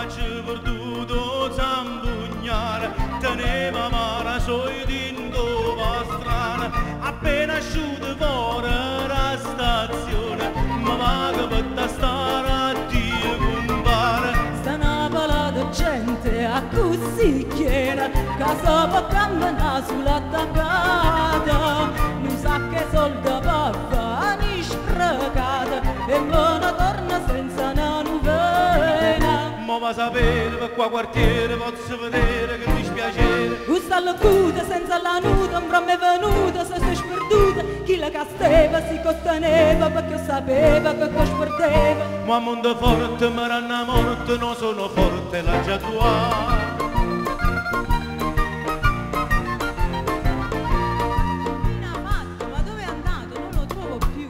ci perduto zambugnare, teneva male soi dinto strana, appena asciutto fuori la stazione, ma va che per stare a Dio compare. Sta una pala di gente a così chiena, che si può camminare sulla taccata, non sa che soldi papà ni sprecata, e me ne torna senza una nuvena. Ma va sapere per qua quartiere posso vedere che dispiacere. Gusta alla cuda senza la nuda, un bram è venuta, se sei sperduta, chi la casteva si conteneva perché sapeva che sperdeva. Ma a mondo forte mi ranna morte, non sono forte la già tua. Ma dove è andato? Non lo trovo più.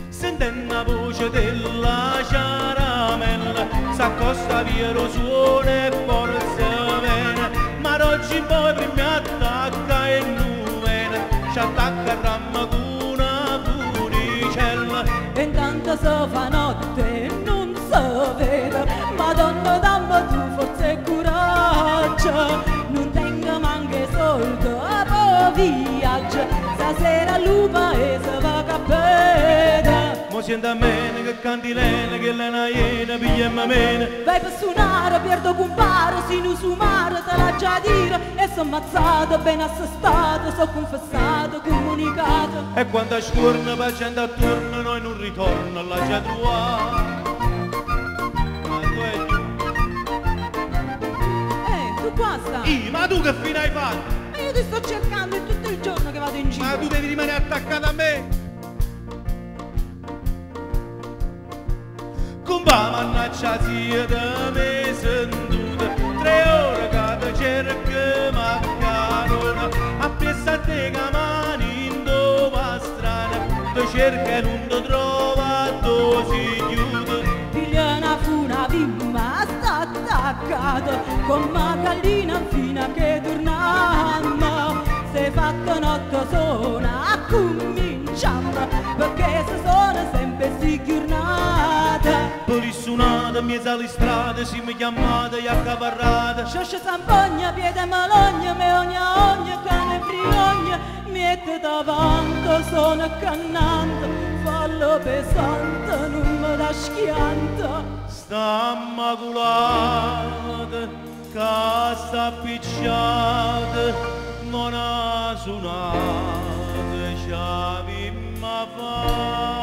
Sentendo la voce della caramella, s'accosta via lo suono e forse viene, ma oggi poi prima attacca e non viene, ci attacca a ramma con una funicella. E intanto si fa notte e non si vede, Madonna dammi tu forza e coraggio, non tengo manche soldi a viaggio, stasera al paese va capeta. Mo sento a me che cantilene, che le una iena, pigliamo meno. Vai per suonare, perdo comparo, si non sumare, te la già dire, e sono ammazzato, ben assestato, so confessato, comunicato. E quando scorna per gente attorno, noi non ritorno alla già tua. Ma tu è giù. Tu qua stai? Ma tu che fine hai fatto? Ma io ti sto cercando, è tutto il giorno che vado in giro. Ma tu devi rimanere attaccato a me. Compa mannaggia siete me sentuta, 3 ore che ti cerco maccarona, appresso a te che mani in dove strana, ti cerca e non ti trova, tu si chiude. Piglia una funa vimma, sta attaccato, con una gallina fino a che tornammo, se fatta notte sona, a cominciamo, perché se sono sempre si giornata. Polissunata, mi sali strade, si mi chiamate e accaparrate. Scioscia zampogna, piede malogna, me ogna, cane briogna, mette davanti, sono accannante, fallo pesante, non me da schianta. Sta immacolata, che sta appicciata, non ha suonato, ci avimma fa.